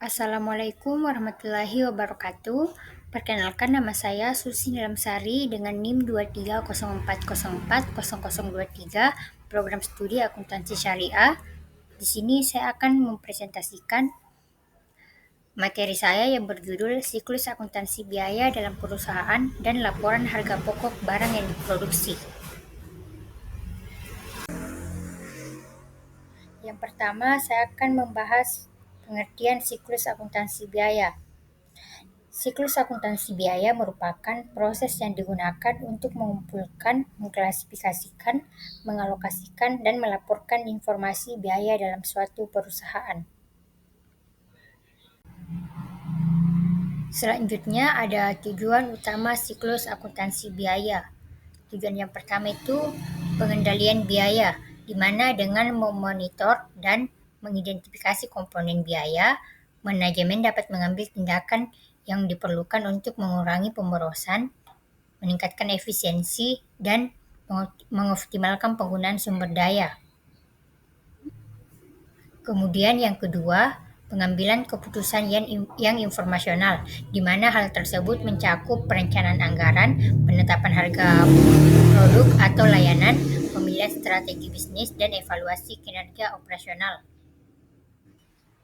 Assalamualaikum warahmatullahi wabarakatuh. Perkenalkan, nama saya Susi Nilamsari dengan NIM 2304040023, program studi akuntansi syariah. Di sini saya akan mempresentasikan materi saya yang berjudul Siklus Akuntansi Biaya dalam Perusahaan dan Laporan Harga Pokok Barang yang Diproduksi. Yang pertama, saya akan membahas pengertian siklus akuntansi biaya. Siklus akuntansi biaya merupakan proses yang digunakan untuk mengumpulkan, mengklasifikasikan, mengalokasikan, dan melaporkan informasi biaya dalam suatu perusahaan. Selanjutnya ada tujuan utama siklus akuntansi biaya. Tujuan yang pertama itu pengendalian biaya, di mana dengan memonitor dan mengidentifikasi komponen biaya, manajemen dapat mengambil tindakan yang diperlukan untuk mengurangi pemborosan, meningkatkan efisiensi, dan mengoptimalkan penggunaan sumber daya. Kemudian yang kedua, pengambilan keputusan yang informasional, di mana hal tersebut mencakup perencanaan anggaran, penetapan harga produk atau layanan, pemilihan strategi bisnis, dan evaluasi kinerja operasional.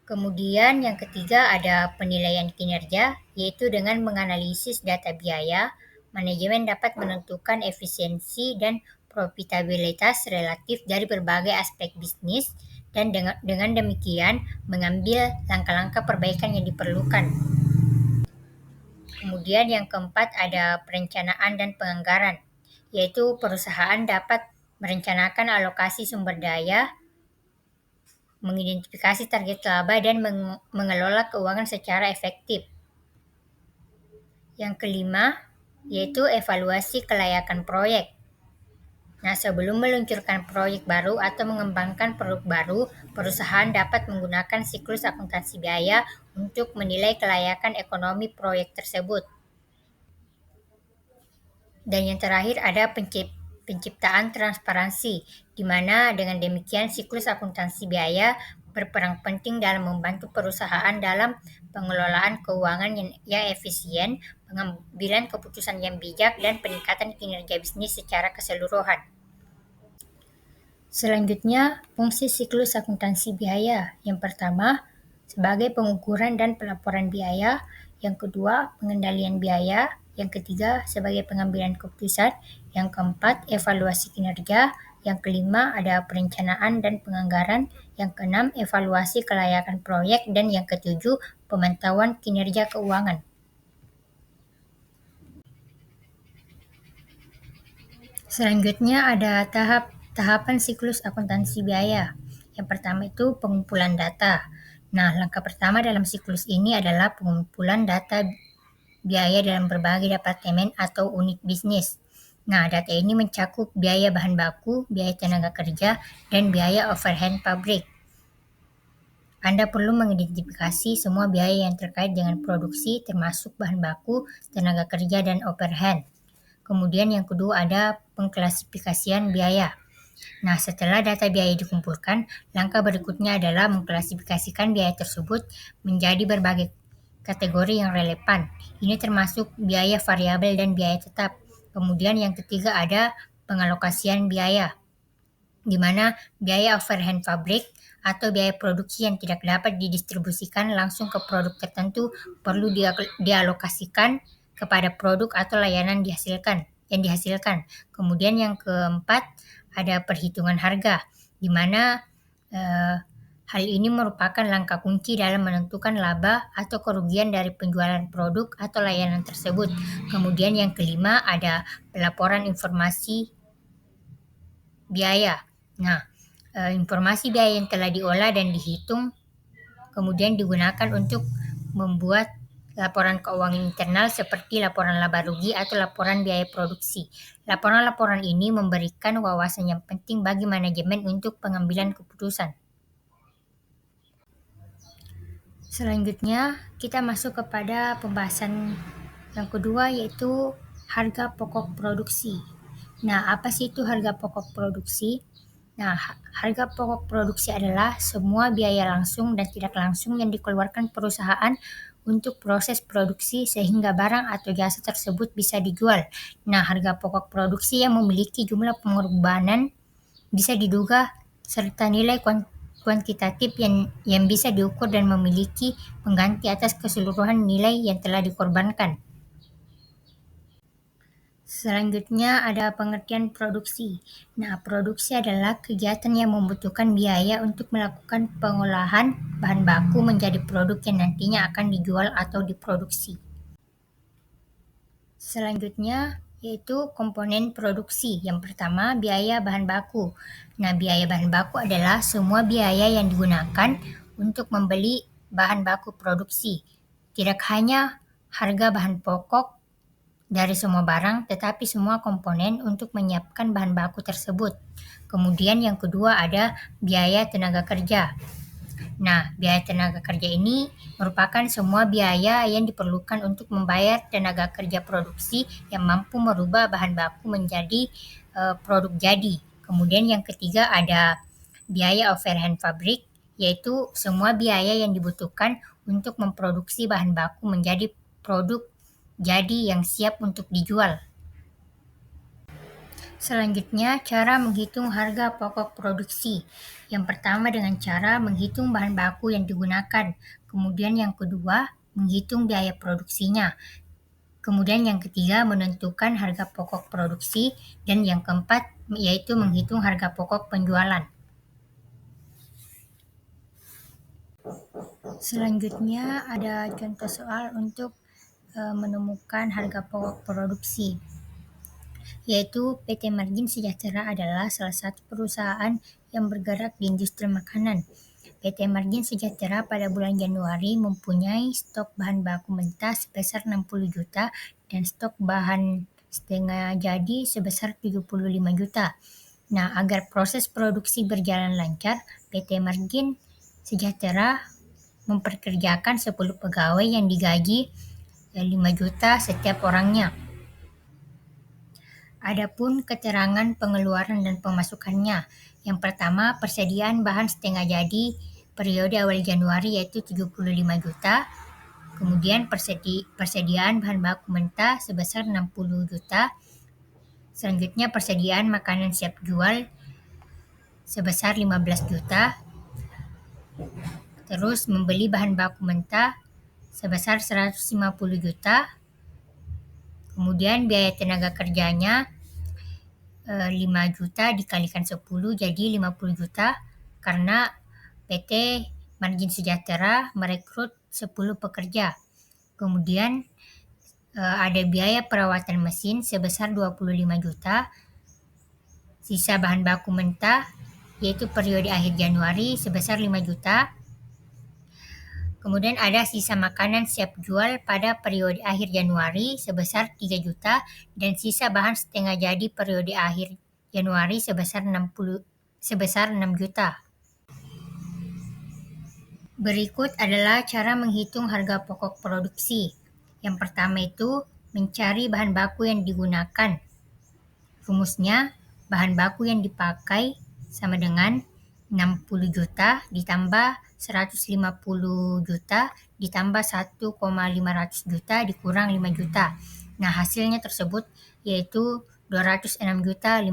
Kemudian yang ketiga ada penilaian kinerja, yaitu dengan menganalisis data biaya, manajemen dapat menentukan efisiensi dan profitabilitas relatif dari berbagai aspek bisnis dan dengan demikian mengambil langkah-langkah perbaikan yang diperlukan. Kemudian yang keempat ada perencanaan dan penganggaran, yaitu perusahaan dapat merencanakan alokasi sumber daya, mengidentifikasi target laba, dan mengelola keuangan secara efektif. Yang kelima, yaitu evaluasi kelayakan proyek. Nah, sebelum meluncurkan proyek baru atau mengembangkan produk baru, perusahaan dapat menggunakan siklus akuntansi biaya untuk menilai kelayakan ekonomi proyek tersebut. Dan yang terakhir ada penciptaan transparansi, di mana dengan demikian siklus akuntansi biaya berperan penting dalam membantu perusahaan dalam pengelolaan keuangan yang efisien, pengambilan keputusan yang bijak, dan peningkatan kinerja bisnis secara keseluruhan. Selanjutnya, fungsi siklus akuntansi biaya. Yang pertama, sebagai pengukuran dan pelaporan biaya. Yang kedua, pengendalian biaya. Yang ketiga, sebagai pengambilan keputusan. Yang keempat, evaluasi kinerja. Yang kelima, ada perencanaan dan penganggaran. Yang keenam, evaluasi kelayakan proyek. Dan yang ketujuh, pemantauan kinerja keuangan. Selanjutnya ada tahapan siklus akuntansi biaya. Yang pertama itu pengumpulan data. Nah, langkah pertama dalam siklus ini adalah pengumpulan data biaya dalam berbagai departemen atau unit bisnis. Nah, data ini mencakup biaya bahan baku, biaya tenaga kerja, dan biaya overhead pabrik. Anda perlu mengidentifikasi semua biaya yang terkait dengan produksi, termasuk bahan baku, tenaga kerja, dan overhead. Kemudian yang kedua ada pengklasifikasian biaya. Nah, setelah data biaya dikumpulkan, langkah berikutnya adalah mengklasifikasikan biaya tersebut menjadi berbagai kategori yang relevan. Ini termasuk biaya variabel dan biaya tetap. Kemudian yang ketiga ada pengalokasian biaya, di mana biaya overhead pabrik atau biaya produksi yang tidak dapat didistribusikan langsung ke produk tertentu perlu dialokasikan kepada produk atau layanan yang dihasilkan. Kemudian yang keempat ada perhitungan harga, di mana hal ini merupakan langkah kunci dalam menentukan laba atau kerugian dari penjualan produk atau layanan tersebut. Kemudian yang kelima ada pelaporan informasi biaya. Nah, informasi biaya yang telah diolah dan dihitung kemudian digunakan untuk membuat laporan keuangan internal seperti laporan laba rugi atau laporan biaya produksi. Laporan-laporan ini memberikan wawasan yang penting bagi manajemen untuk pengambilan keputusan. Selanjutnya, kita masuk kepada pembahasan yang kedua, yaitu harga pokok produksi. Nah, apa sih itu harga pokok produksi? Nah, harga pokok produksi adalah semua biaya langsung dan tidak langsung yang dikeluarkan perusahaan untuk proses produksi sehingga barang atau jasa tersebut bisa dijual. Nah, harga pokok produksi yang memiliki jumlah pengorbanan bisa diduga serta nilai kuantitatif yang bisa diukur dan memiliki pengganti atas keseluruhan nilai yang telah dikorbankan. Selanjutnya ada pengertian produksi. Nah, produksi adalah kegiatan yang membutuhkan biaya untuk melakukan pengolahan bahan baku menjadi produk yang nantinya akan dijual atau diproduksi. Selanjutnya yaitu komponen produksi. Yang pertama, biaya bahan baku. Nah, biaya bahan baku adalah semua biaya yang digunakan untuk membeli bahan baku produksi. Tidak hanya harga bahan pokok dari semua barang, tetapi semua komponen untuk menyiapkan bahan baku tersebut. Kemudian yang kedua ada biaya tenaga kerja. Nah, biaya tenaga kerja ini merupakan semua biaya yang diperlukan untuk membayar tenaga kerja produksi yang mampu merubah bahan baku menjadi produk jadi. Kemudian yang ketiga ada biaya overhead pabrik, yaitu semua biaya yang dibutuhkan untuk memproduksi bahan baku menjadi produk jadi yang siap untuk dijual. Selanjutnya, cara menghitung harga pokok produksi. Yang pertama dengan cara menghitung bahan baku yang digunakan. Kemudian yang kedua, menghitung biaya produksinya. Kemudian yang ketiga, menentukan harga pokok produksi. Dan yang keempat, yaitu menghitung harga pokok penjualan. Selanjutnya ada contoh soal untuk menemukan harga pokok produksi, yaitu PT Margin Sejahtera adalah salah satu perusahaan yang bergerak di industri makanan. PT Margin Sejahtera pada bulan Januari mempunyai stok bahan baku mentah sebesar 60 juta dan stok bahan setengah jadi sebesar 75 juta. Nah, agar proses produksi berjalan lancar, PT Margin Sejahtera memperkerjakan 10 pegawai yang digaji 5 juta setiap orangnya. Adapun keterangan pengeluaran dan pemasukannya. Yang pertama, persediaan bahan setengah jadi periode awal Januari yaitu 75 juta. Kemudian persediaan bahan baku mentah sebesar 60 juta. Selanjutnya persediaan makanan siap jual sebesar 15 juta. Terus membeli bahan baku mentah sebesar 150 juta. Kemudian biaya tenaga kerjanya 5 juta dikalikan 10 jadi 50 juta karena PT Margin Sejahtera merekrut 10 pekerja. Kemudian ada biaya perawatan mesin sebesar 25 juta. Sisa bahan baku mentah yaitu periode akhir Januari sebesar 5 juta. Kemudian ada sisa makanan siap jual pada periode akhir Januari sebesar 3 juta dan sisa bahan setengah jadi periode akhir Januari sebesar 6 juta. Berikut adalah cara menghitung harga pokok produksi. Yang pertama itu mencari bahan baku yang digunakan. Rumusnya, bahan baku yang dipakai sama dengan 60 juta ditambah 150 juta ditambah 1,500 juta dikurang 5 juta. Nah, hasilnya tersebut yaitu 206.500.000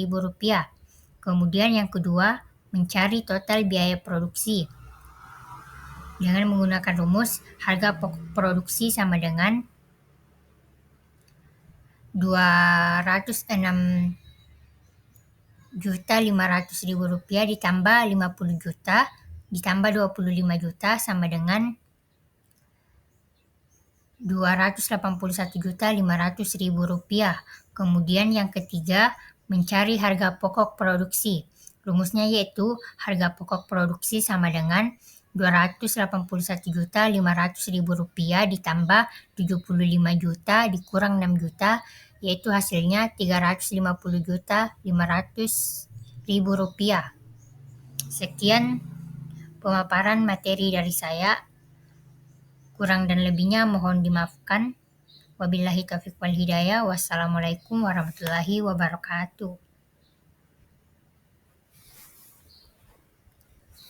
rupiah. Kemudian yang kedua, mencari total biaya produksi. Dengan menggunakan rumus, harga pokok produksi sama dengan 206.500.000 rupiah ditambah 50 juta ditambah 25 juta sama dengan 281.500.000 rupiah. Kemudian yang ketiga, mencari harga pokok produksi. Rumusnya yaitu harga pokok produksi sama dengan 281.500.000 rupiah ditambah 75 juta dikurang 6 juta yaitu hasilnya 350.500.000 rupiah. Sekian pemaparan materi dari saya. Kurang dan lebihnya mohon dimaafkan. Wabillahi taufiq wal hidayah. Wassalamualaikum warahmatullahi wabarakatuh.